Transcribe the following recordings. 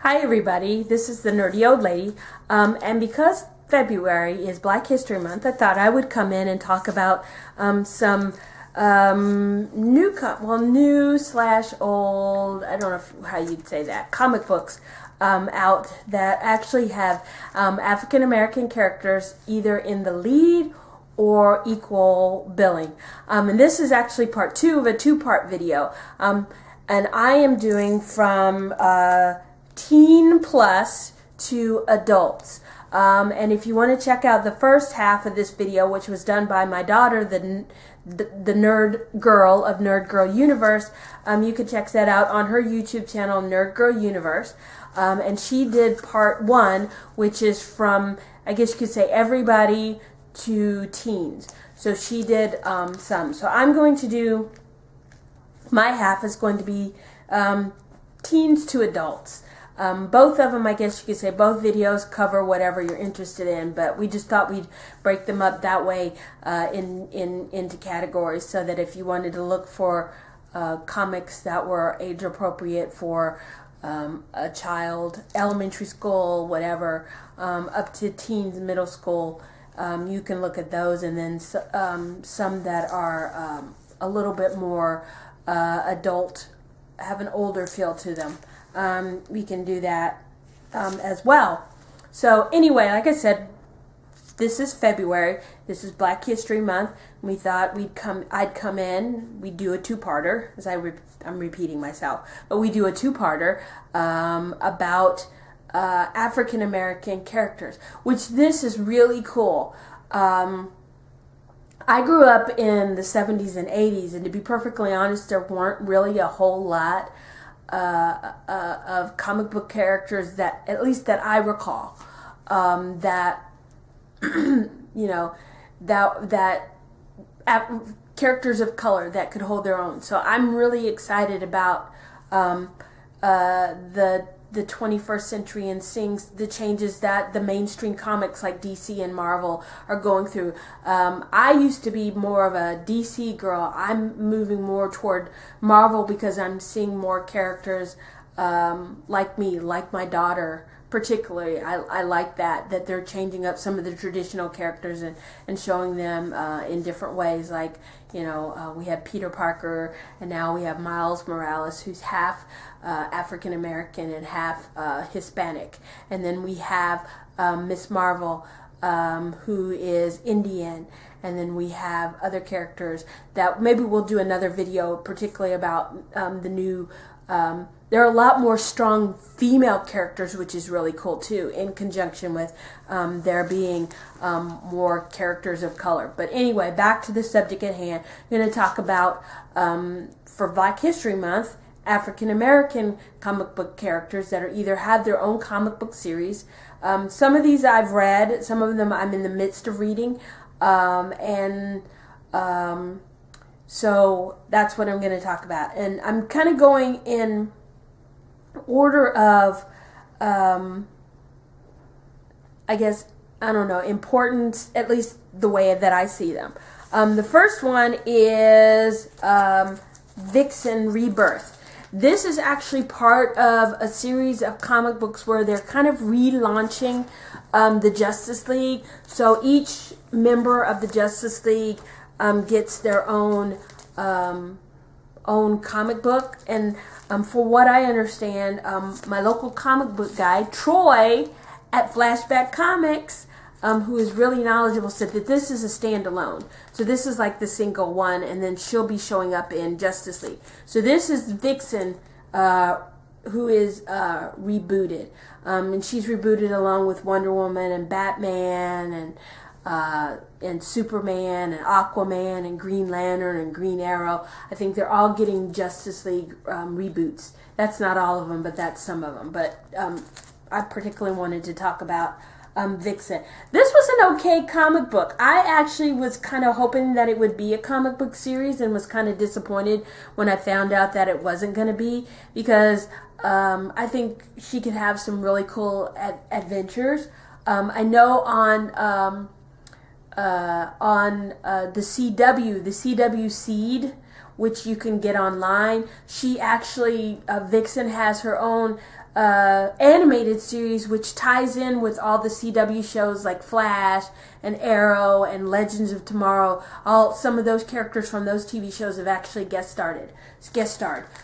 Hi everybody, this is the Nerdy Old Lady, and because February is Black History Month, I thought I would come in and talk about some new slash old, I don't know how you'd say that, comic books out that actually have African American characters either in the lead or equal billing. And this is actually part 2 of a 2-part video. And I am doing from teen plus to adults. And if you want to check out the first half of this video, which was done by my daughter, the nerd girl of Nerd Girl Universe, you can check that out on her YouTube channel, Nerd Girl Universe. And she did part 1, which is from, I guess you could say, everybody to teens. So she did some. So I'm going to do, my half is going to be teens to adults. Both of them, I guess you could say, both videos cover whatever you're interested in, but we just thought we'd break them up that way into categories, so that if you wanted to look for comics that were age appropriate for a child, elementary school, whatever, up to teens, middle school, you can look at those, and then some that are a little bit more adult, have an older feel to them. We can do that as well. So anyway, like I said, this is February. This is Black History Month. We thought I'd come in. We do a 2-parter, as I'm repeating myself, but we do a 2-parter about African American characters, which this is really cool. I grew up in the 70s and 80s, and to be perfectly honest, there weren't really a whole lot of comic book characters that, at least that I recall, that characters of color that could hold their own. So I'm really excited about the 21st century and seeing the changes that the mainstream comics like DC and Marvel are going through. I used to be more of a DC girl. I'm moving more toward Marvel because I'm seeing more characters like me, like my daughter particularly. I like that they're changing up some of the traditional characters and showing them in different ways. Like, we have Peter Parker, and now we have Miles Morales, who's half African American and half Hispanic. And then we have Miss Marvel, who is Indian. And then we have other characters that maybe we'll do another video particularly about the new. There are a lot more strong female characters, which is really cool too, in conjunction with there being more characters of color. But anyway, back to the subject at hand. I'm going to talk about, for Black History Month, African American comic book characters that are either have their own comic book series. Some of these I've read, some of them I'm in the midst of reading, so that's what I'm going to talk about. And I'm kind of going in order of, I guess, I don't know, importance, at least the way that I see them. The first one is Vixen Rebirth. This is actually part of a series of comic books where they're kind of relaunching the Justice League. So each member of the Justice League gets their own comic book, and for what I understand, my local comic book guy, Troy at Flashback Comics, who is really knowledgeable, said that this is a standalone. So this is like the single one, and then she'll be showing up in Justice League. So this is Vixen, who is rebooted, and she's rebooted along with Wonder Woman and Batman and Superman and Aquaman and Green Lantern and Green Arrow. I think they're all getting Justice League reboots. That's not all of them, but that's some of them. But I particularly wanted to talk about Vixen. This was an okay comic book. I actually was kind of hoping that it would be a comic book series, and was kind of disappointed when I found out that it wasn't going to be, because I think she could have some really cool adventures. I know on the CW Seed, which you can get online. She actually, Vixen has her own animated series, which ties in with all the CW shows like Flash and Arrow and Legends of Tomorrow. Some of those characters from those TV shows have actually guest starred.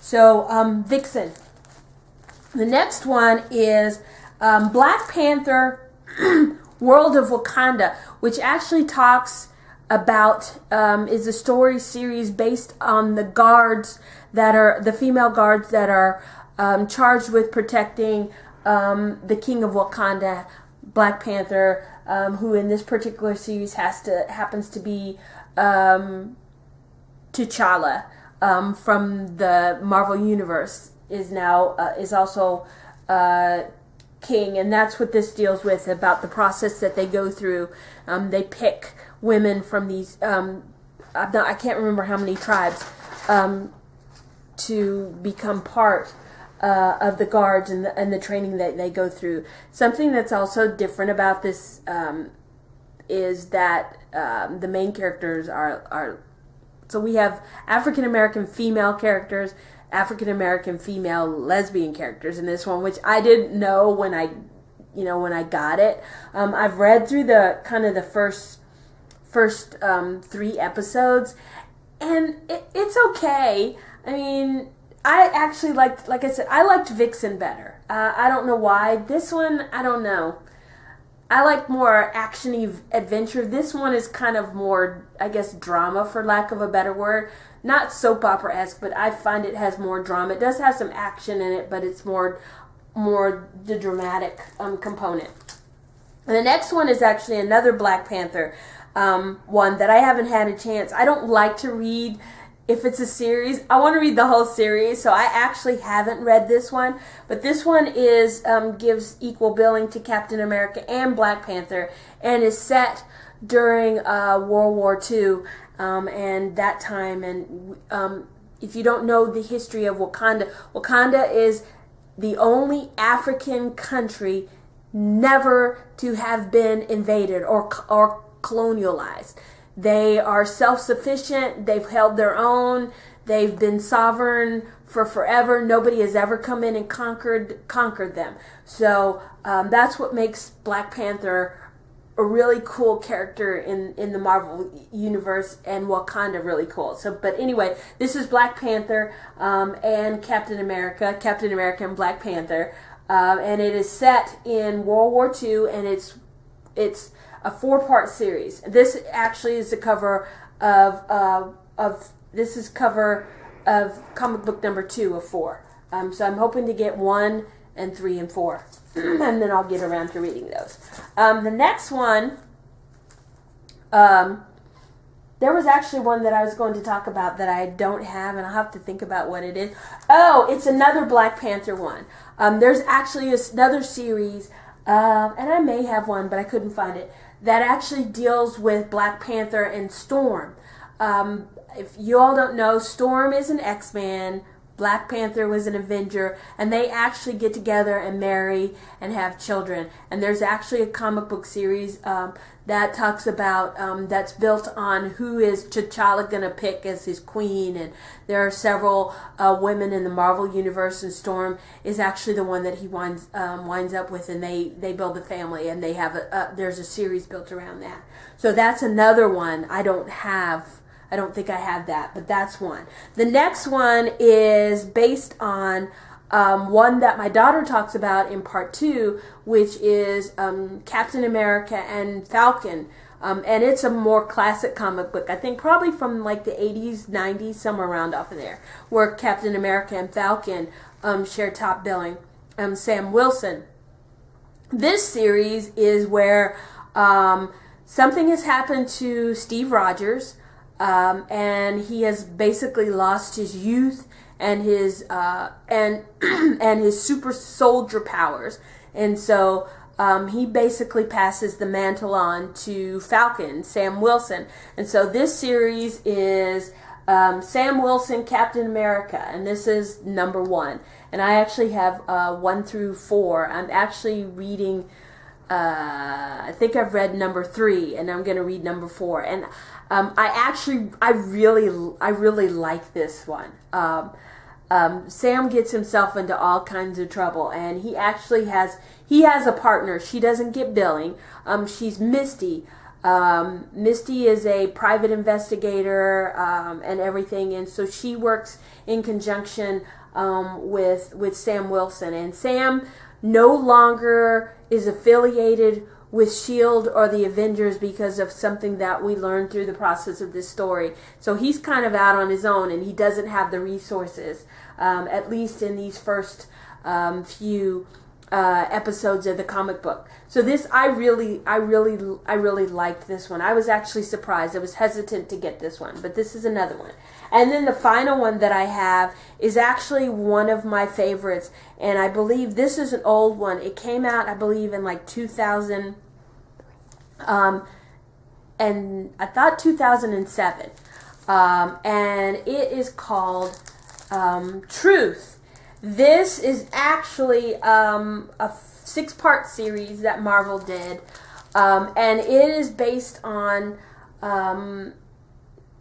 So Vixen. The next one is Black Panther World of Wakanda, which actually talks about is a story series based on the guards that are the female guards that are charged with protecting the King of Wakanda, Black Panther, who in this particular series happens to be T'Challa from the Marvel Universe is also king, and that's what this deals with, about the process that they go through. They pick women from these I can't remember how many tribes to become part of the guards and the training that they go through. Something that's also different about this is that the main characters are so we have African American female characters, African American female lesbian characters in this one, which I didn't know when I got it. I've read through the kind of the first 3 episodes, and it's okay. I mean, I actually liked, like I said, I liked Vixen better. I don't know why. This one, I don't know. I like more action-y adventure. This one is kind of more, I guess, drama, for lack of a better word. Not soap opera-esque, but I find it has more drama. It does have some action in it, but it's more the dramatic component. And the next one is actually another Black Panther one that I haven't had a chance. I don't like to read. If it's a series, I want to read the whole series, so I actually haven't read this one. But this one gives equal billing to Captain America and Black Panther, and is set during World War II and that time. And if you don't know the history of Wakanda, Wakanda is the only African country never to have been invaded or colonialized. They are self-sufficient. They've held their own. They've been sovereign for forever. Nobody has ever come in and conquered them. So that's what makes Black Panther a really cool character in the Marvel universe, and Wakanda really cool. So, but anyway, this is Black Panther and Captain America and Black Panther, and it is set in World War II, and it's a 4-part series. This actually is the cover of comic book number 2 of 4. So I'm hoping to get 1 and 3 and 4, and then I'll get around to reading those. The next one, there was actually one that I was going to talk about that I don't have, and I'll have to think about what it is. Oh, it's another Black Panther one. There's actually another series, and I may have one, but I couldn't find it, that actually deals with Black Panther and Storm. If you all don't know, Storm is an X-Man, Black Panther was an Avenger, and they actually get together and marry and have children. And there's actually a comic book series that talks about, that's built on who is T'Challa going to pick as his queen. And there are several women in the Marvel Universe, and Storm is actually the one that he winds up with, and they build a family, and they have there's a series built around that. So that's another one I don't think I have that, but that's one. The next one is based on one that my daughter talks about in part 2, which is Captain America and Falcon. And it's a more classic comic book, I think probably from like the 80s, 90s, somewhere around off of there, where Captain America and Falcon share top billing. Sam Wilson. This series is where something has happened to Steve Rogers, and he has basically lost his youth and his and his super soldier powers, and so he basically passes the mantle on to Falcon, Sam Wilson. And so this series is Sam Wilson, Captain America, and this is number 1. And I actually have 1 through 4. I'm actually reading. I think I've read number 3, and I'm going to read number 4. And I really like this one. Sam gets himself into all kinds of trouble, and he actually has a partner. She doesn't get billing. She's Misty. Misty is a private investigator and everything, and so she works in conjunction with Sam Wilson. And Sam no longer is affiliated with S.H.I.E.L.D. or the Avengers because of something that we learned through the process of this story. So he's kind of out on his own, and he doesn't have the resources, at least in these first few episodes of the comic book. So this, I really liked this one. I was actually surprised. I was hesitant to get this one, but this is another one. And then the final one that I have is actually one of my favorites, and I believe this is an old one. It came out, I believe, in like 2000, and I thought 2007, and it is called Truth. This is actually a 6-part series that Marvel did, and it is based on,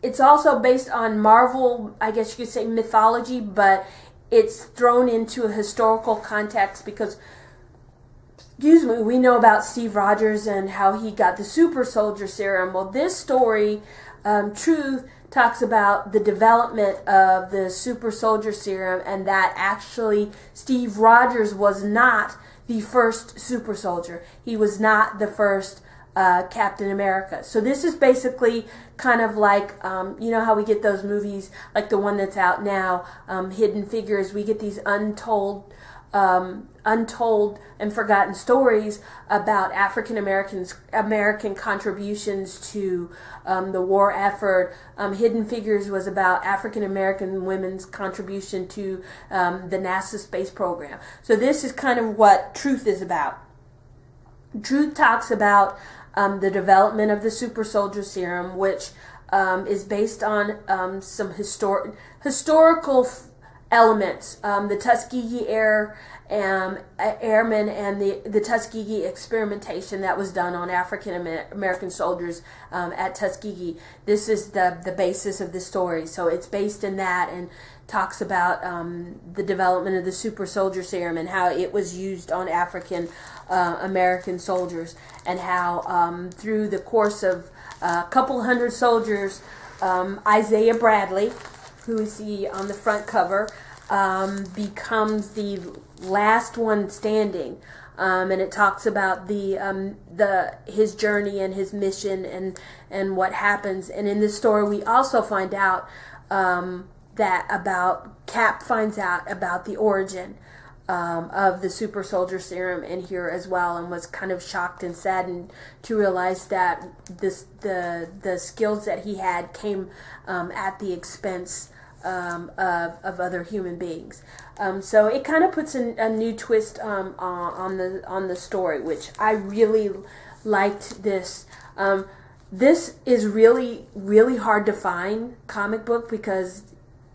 it's also based on Marvel, I guess you could say mythology, but it's thrown into a historical context because, we know about Steve Rogers and how he got the super soldier serum. Well, this story, Truth, talks about the development of the super soldier serum, and that actually Steve Rogers was not the first super soldier. He was not the first Captain America. So this is basically kind of like, you know how we get those movies, like the one that's out now, Hidden Figures. We get these untold and forgotten stories about African American contributions to the war effort. Hidden Figures was about African American women's contribution to the NASA space program. So this is kind of what Truth is about. Truth talks about the development of the super soldier serum, which is based on some historical elements, the Tuskegee airmen and the Tuskegee experimentation that was done on African American soldiers at Tuskegee. This is the basis of the story. So it's based in that, and talks about the development of the super soldier serum and how it was used on African American soldiers, and how through the course of a couple hundred soldiers, Isaiah Bradley, who we see on the front cover, becomes the last one standing, and it talks about his journey and his mission and what happens. And in this story, we also find out Cap finds out about the origin of the super soldier serum in here as well, and was kind of shocked and saddened to realize that the skills that he had came at the expense of other human beings. So it kind of puts a new twist on the story, which I really liked. This is really, really hard to find comic book because,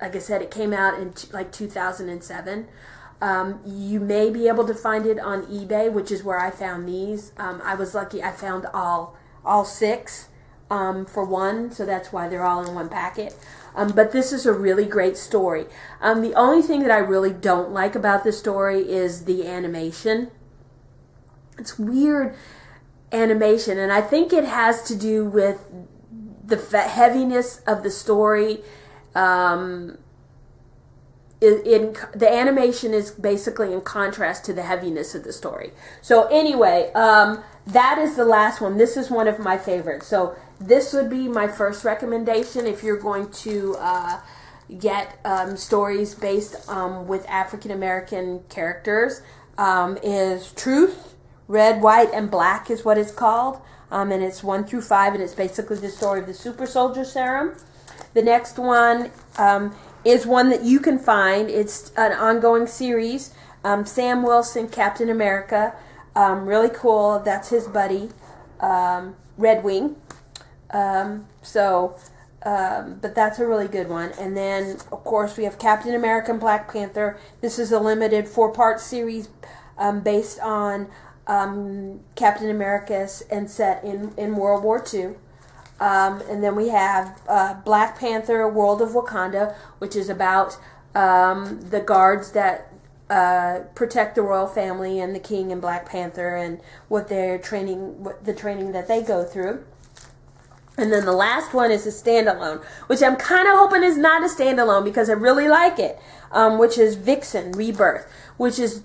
like I said, it came out in like 2007. You may be able to find it on eBay, which is where I found these. I was lucky; I found all 6 for one, so that's why they're all in one packet. But this is a really great story. The only thing that I really don't like about this story is the animation. It's weird animation, and I think it has to do with the heaviness of the story. The animation is basically in contrast to the heaviness of the story. So anyway, that is the last one. This is one of my favorites. So this would be my first recommendation if you're going to get stories based with African American characters. Is Truth, Red, White, and Black is what it's called. And it's 1 through 5, and it's basically the story of the super soldier serum. The next one is one that you can find. It's an ongoing series. Sam Wilson, Captain America. Really cool. That's his buddy, Red Wing. But that's a really good one. And then, of course, we have Captain America and Black Panther. This is a limited 4-part series based on Captain America and set in World War II. And then we have Black Panther, World of Wakanda, which is about the guards that protect the royal family and the king and Black Panther and what the training that they go through. And then the last one is a standalone, which I'm kind of hoping is not a standalone because I really like it, which is Vixen Rebirth, which is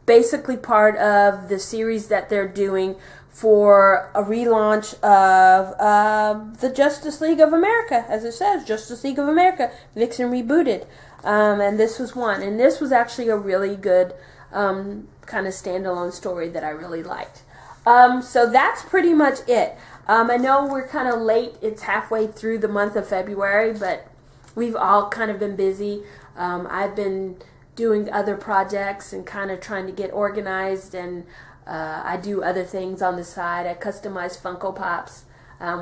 basically part of the series that they're doing for a relaunch of the Justice League of America. As it says, Justice League of America, Vixen Rebooted. And this was one. And this was actually a really good kind of standalone story that I really liked. So that's pretty much it. I know we're kind of late. It's halfway through the month of February, but we've all kind of been busy. I've been doing other projects and kind of trying to get organized, and I do other things on the side. I customize Funko Pops,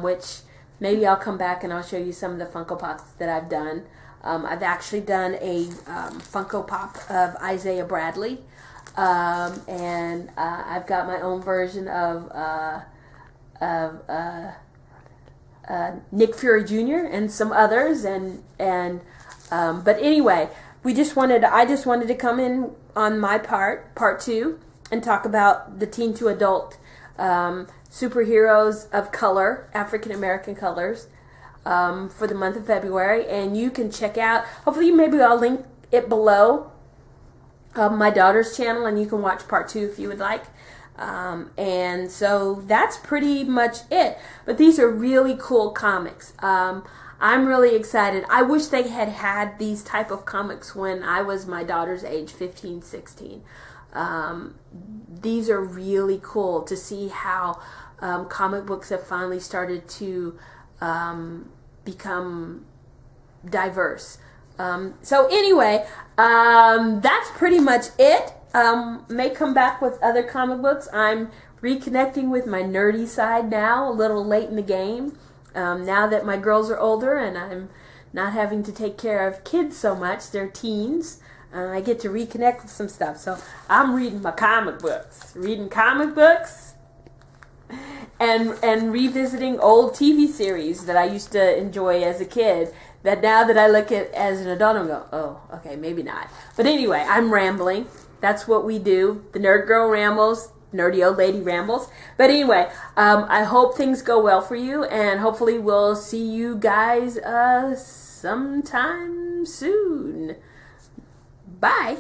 which maybe I'll come back and I'll show you some of the Funko Pops that I've done. I've actually done a Funko Pop of Isaiah Bradley, and I've got my own version of Nick Fury Jr. and some others, but anyway, I just wanted to come in on my part 2, and talk about the teen to adult superheroes of color, African American colors, for the month of February. And you can check out, hopefully maybe I'll link it below my daughter's channel, and you can watch part 2 if you would like. And so that's pretty much it. But these are really cool comics. I'm really excited. I wish they had these type of comics when I was my daughter's age, 15, 16. These are really cool to see how comic books have finally started to become diverse. So anyway, that's pretty much it. May come back with other comic books. I'm reconnecting with my nerdy side now, a little late in the game. Now that my girls are older and I'm not having to take care of kids so much, they're teens, I get to reconnect with some stuff. So I'm reading my comic books, and revisiting old TV series that I used to enjoy as a kid, that now that I look at as an adult, I go, oh, okay, maybe not. But anyway, I'm rambling. That's what we do. The Nerd Girl rambles, Nerdy Old Lady rambles. But anyway, I hope things go well for you, and hopefully we'll see you guys sometime soon. Bye.